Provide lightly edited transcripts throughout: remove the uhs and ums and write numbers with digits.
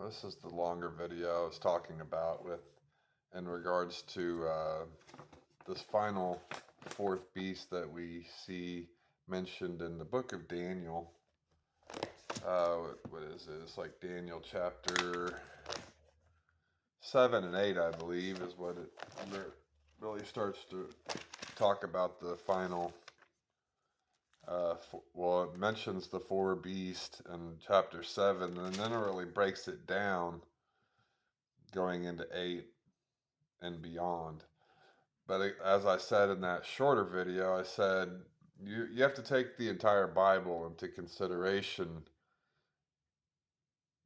This is the longer video I was talking about with in regards to this final fourth beast that we see mentioned in the book of Daniel. What is it? It's like Daniel chapter 7 and 8, I believe, is what it really starts to talk about the final. Well, it mentions the four beasts in chapter 7, and then it really breaks it down going into 8 and beyond. But as I said in that shorter video, I said you have to take the entire Bible into consideration.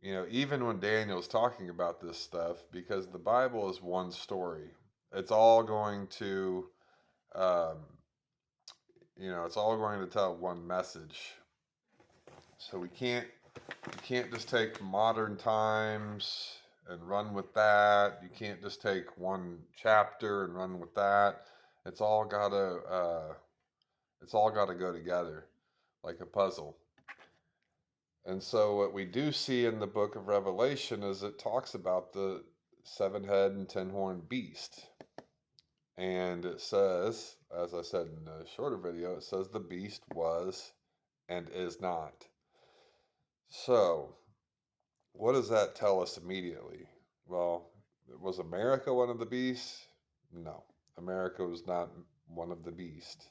Even when Daniel's talking about this stuff, because the Bible is one story. It's all going to, um, it's all going to tell one message. So you can't just take modern times and run with that. You can't just take one chapter and run with that. It's all gotta go together like a puzzle. And so what we do see in the book of Revelation is it talks about the seven-head and ten-horned beast. And it says, as I said in the shorter video, it says the beast was and is not. So, what does that tell us immediately? Well, was America one of the beasts? No, America was not one of the beasts.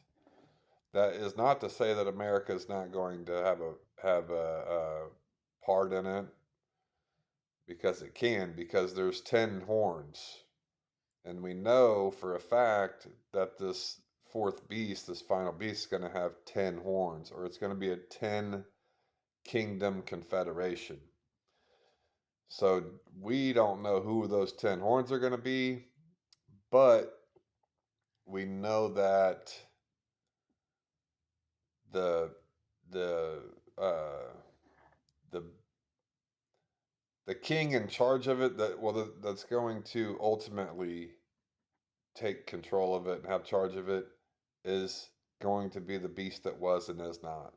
That is not to say that America is not going to have a part in it, because it can, because there's 10 horns. And we know for a fact that this fourth beast, this final beast, is going to have 10 horns, or it's going to be a 10 kingdom confederation. So we don't know who those 10 horns are going to be, but we know that the the uh, the the king in charge of it, that's going to ultimately take control of it and have charge of it, is going to be the beast that was and is not.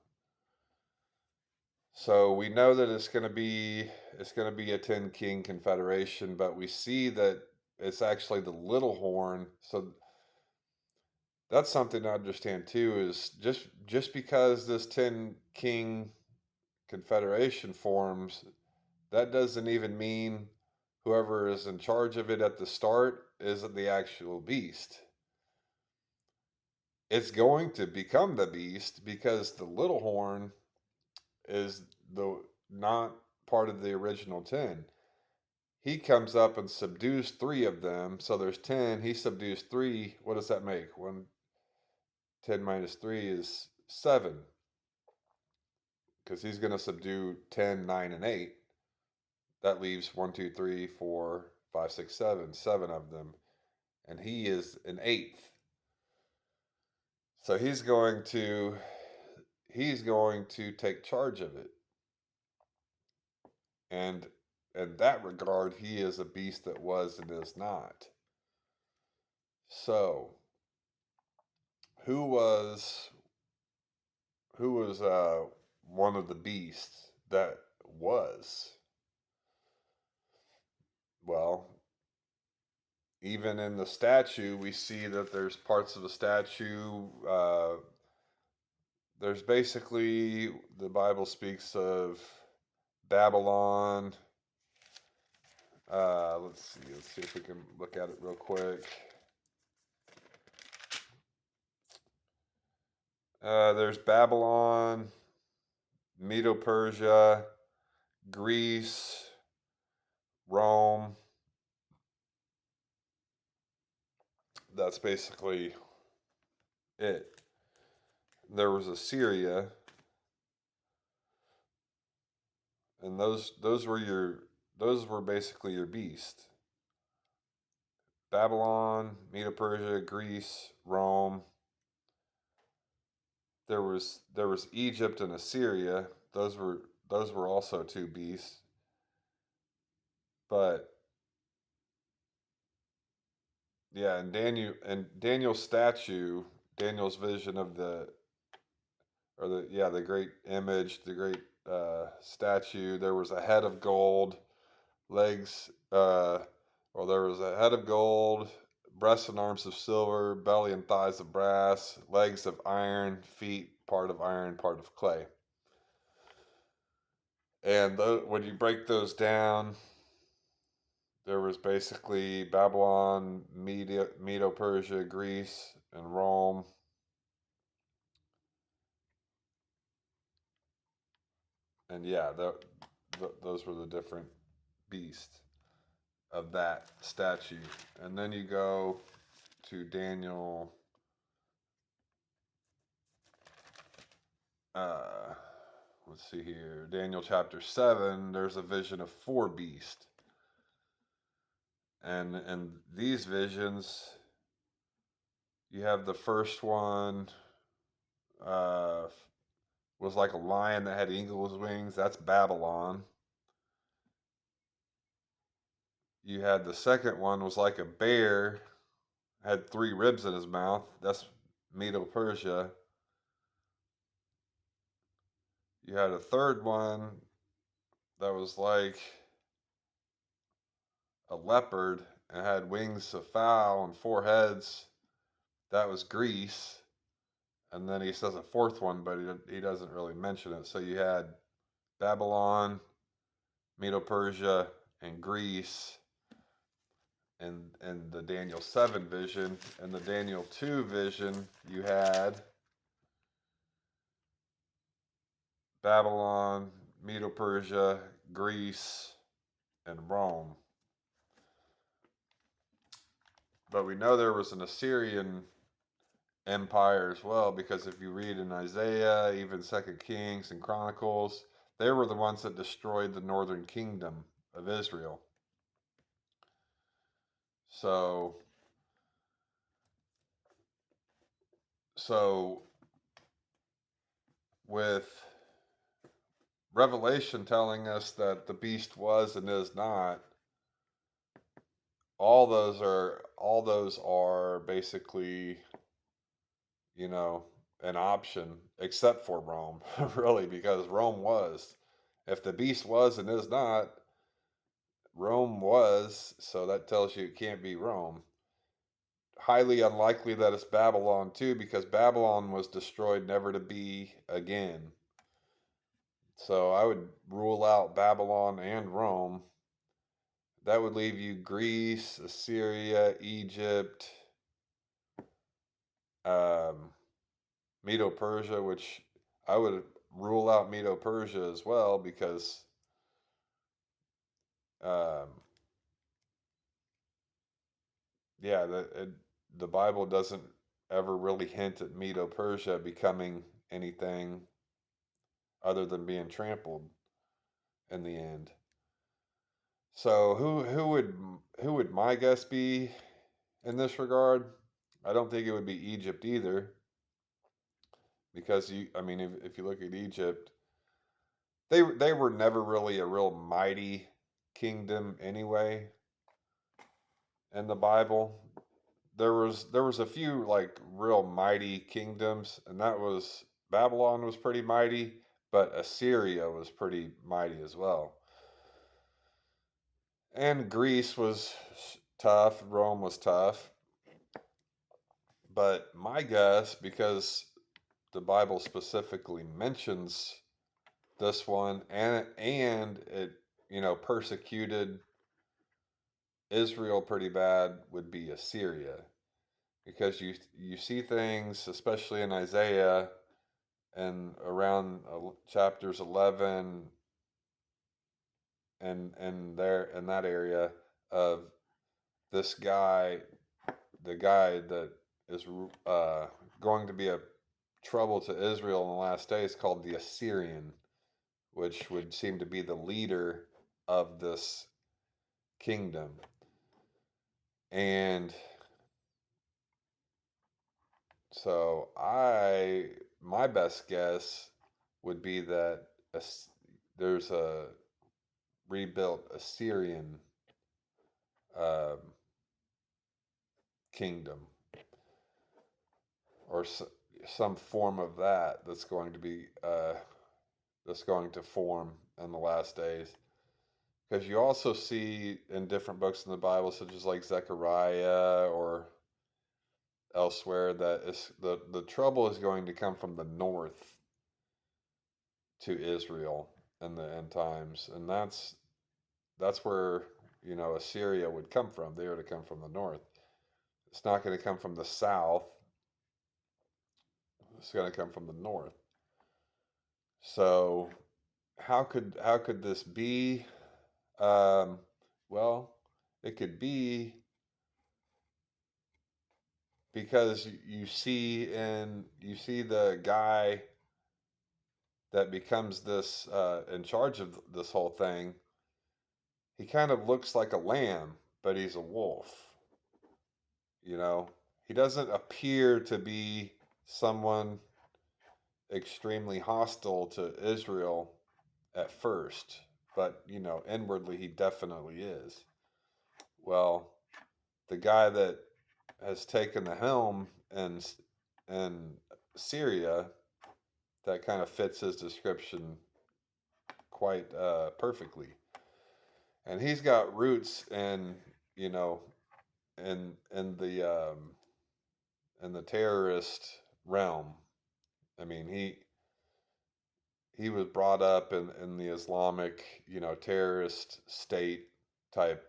So we know that it's going to be a 10 king confederation, but we see that it's actually the little horn. So that's something to understand too, is just because this 10 king confederation forms, that doesn't even mean whoever is in charge of it at the start is the actual beast. It's going to become the beast because the little horn is the not part of the original 10. He comes up and subdues 3 of them, so there's 10. He subdues 3. What does that make? 10 minus 3 is 7, because he's going to subdue 10, 9, and 8. That leaves 1, 2, 3, 4, 5, 6, 7. 7 of them. And he is an 8th. So he's going to take charge of it. And in that regard, he is a beast that was and is not. So, who was one of the beasts that was? Well, even in the statue, we see that there's parts of the statue. There's basically, the Bible speaks of Babylon. Let's see. Let's see if we can look at it real quick. There's Babylon, Medo-Persia, Greece, Rome. That's basically it. There was Assyria, and those were basically your beast. Babylon, Medo-Persia, Greece, Rome. There was Egypt and Assyria. Those were also 2 beasts. But yeah, and Daniel's statue, Daniel's vision of the great image, the great statue. There was a head of gold legs, well, there was a head of gold, breasts and arms of silver, belly and thighs of brass, legs of iron, feet, part of iron, part of clay. And when you break those down, there was basically Babylon, Medo-Persia, Greece, and Rome. And yeah, those were the different beasts of that statue. And then you go to Daniel, uh, let's see here, Daniel chapter 7, there's a vision of four beasts. And in these visions, you have the first one uh, was like a lion that had eagle's wings. That's Babylon. You had the second one was like a bear, had three ribs in his mouth. That's Medo-Persia. You had a third one that was like a leopard and had wings of fowl and four heads. That was Greece. And then he says a fourth one, but he doesn't really mention it. So you had Babylon, Medo-Persia, and Greece in the Daniel 7 vision. In the Daniel 2 vision, you had Babylon, Medo-Persia, Greece, and Rome. But we know there was an Assyrian empire as well, because if you read in Isaiah, even Second Kings and Chronicles, they were the ones that destroyed the northern kingdom of Israel. So with Revelation telling us that the beast was and is not, all those are basically, you know, an option, except for Rome, really, because Rome was. If the beast was and is not, Rome was, so that tells you it can't be Rome. Highly unlikely that it's Babylon too, because Babylon was destroyed never to be again. So I would rule out Babylon and Rome. That would leave you Greece, Assyria, Egypt, um, Medo-Persia, which I would rule out Medo-Persia as well, because um, yeah, the Bible doesn't ever really hint at Medo-Persia becoming anything other than being trampled in the end. So who would my guess be in this regard? I don't think it would be Egypt either, because I mean, if you look at Egypt, they were never really a real mighty kingdom anyway. In the Bible, there was a few like real mighty kingdoms, and that was Babylon was pretty mighty, but Assyria was pretty mighty as well. And Greece was tough, Rome was tough. But my guess, because the Bible specifically mentions this one, and it, persecuted Israel pretty bad, would be Assyria, because you see things, especially in Isaiah and around chapters 11 and there in that area, of this guy, the guy that is going to be a trouble to Israel in the last days, called the Assyrian, which would seem to be the leader of this kingdom. And so my best guess would be that there's a rebuilt Assyrian um, kingdom, or some form of that that's going to form in the last days. because you also see in different books in the Bible, such as like Zechariah or elsewhere, that is the trouble is going to come from the north to Israel in the end times, and that's where Assyria would come from. They are to come from the north. It's not going to come from the south. It's going to come from the north. So how could this be? Um, well, it could be because you see the guy that becomes this in charge of this whole thing. He kind of looks like a lamb, but he's a wolf. You know, he doesn't appear to be someone extremely hostile to Israel at first, but inwardly he definitely is. Well, the guy that has taken the helm in Syria, that kind of fits his description quite perfectly. And he's got roots you know, in the terrorist realm. I mean, he was brought up in the Islamic, terrorist state type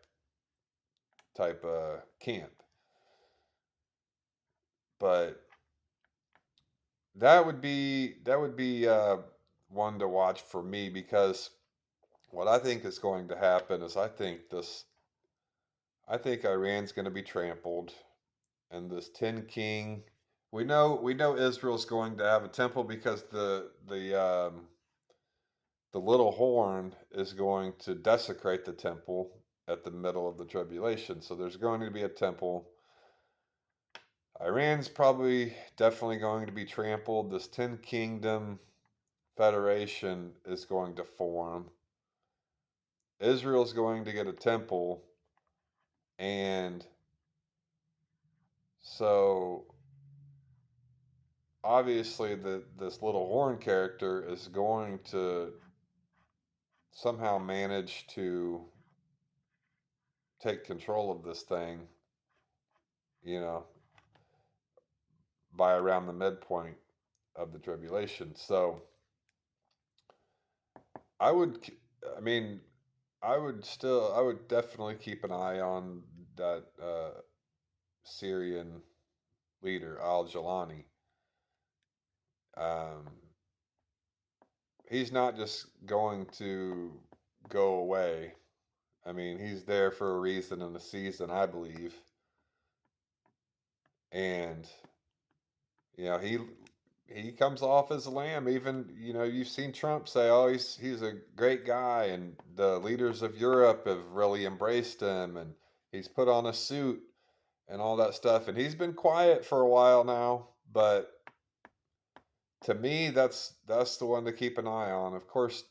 camp. But that would be one to watch for me, because what I think is going to happen is I think Iran's going to be trampled, and this Ten King. We know Israel's going to have a temple, because the little horn is going to desecrate the temple at the middle of the tribulation. So there's going to be a temple. Iran's probably definitely going to be trampled. This Ten Kingdom Federation is going to form. Israel's going to get a temple, and so obviously this little horn character is going to somehow manage to take control of this thing, you know, by around the midpoint of the tribulation. So I would, I mean, I would definitely keep an eye on that Syrian leader, Al Jalani. Um, he's not just going to go away. I mean, he's there for a reason and a season, I believe. And he comes off as a lamb. Even you've seen Trump say, "Oh, he's a great guy," and the leaders of Europe have really embraced him, and he's put on a suit and all that stuff. And he's been quiet for a while now, but to me, that's the one to keep an eye on. Of course,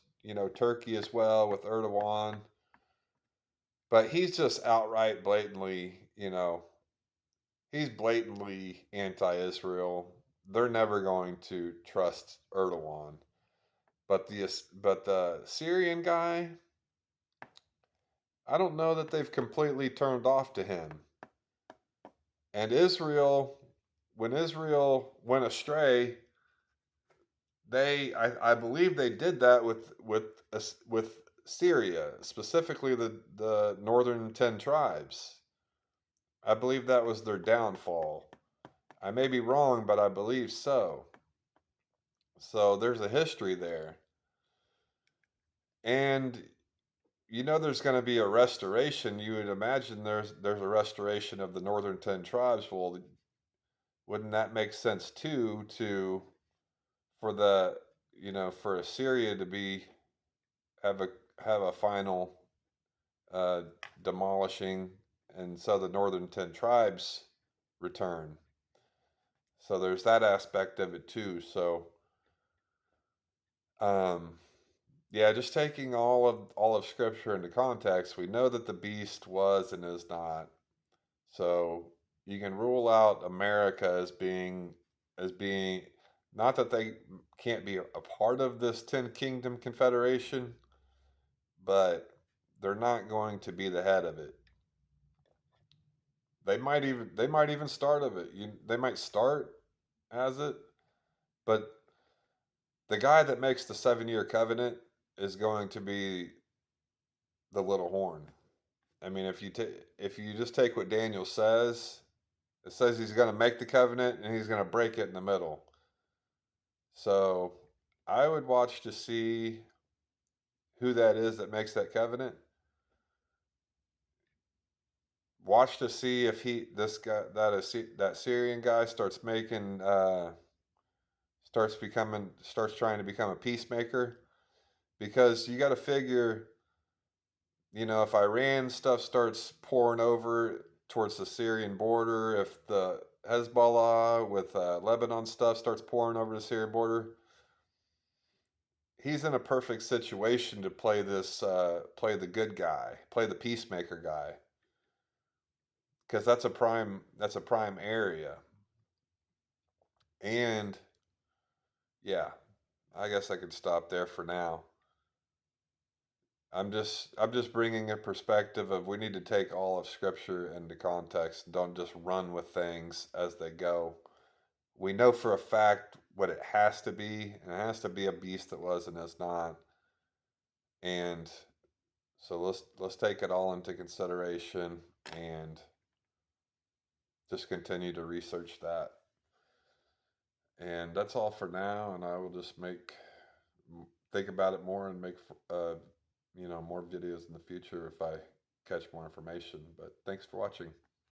Turkey as well with Erdogan, but he's just outright blatantly, he's blatantly anti-Israel. They're never going to trust Erdogan. But the Syrian guy, I don't know that they've completely turned off to him. And when Israel went astray, I believe they did that with Syria, specifically the northern 10 tribes. I believe that was their downfall. I may be wrong, but I believe so. So there's a history there. And there's going to be a restoration. You would imagine there's a restoration of the northern 10 tribes. Well, wouldn't that make sense too, for the for Assyria to be have a have a final uh, demolishing, and so the northern 10 tribes return. So there's that aspect of it too. So um, yeah, just taking all of Scripture into context, we know that the beast was and is not. So you can rule out America as being not that they can't be a part of this Ten Kingdom Confederation, but they're not going to be the head of it. They might even start of it. They might start as it, but the guy that makes the 7 year covenant is going to be the little horn. I mean, if you just take what Daniel says, it says he's going to make the covenant and he's going to break it in the middle. So I would watch to see who that is that makes that covenant. Watch to see if this guy, that Syrian guy starts making, starts trying to become a peacemaker, because you got to figure, if Iran stuff starts pouring over towards the Syrian border, if the Hezbollah with Lebanon stuff starts pouring over the Syrian border, he's in a perfect situation to play the good guy, play the peacemaker guy, because that's a prime area. And yeah, I guess I could stop there for now. I'm just bringing a perspective of, we need to take all of Scripture into context. Don't just run with things as they go. We know for a fact what it has to be, and it has to be a beast that was and is not. And so let's take it all into consideration and just continue to research that. And that's all for now. And I will just think about it more and make more videos in the future if I catch more information. But thanks for watching.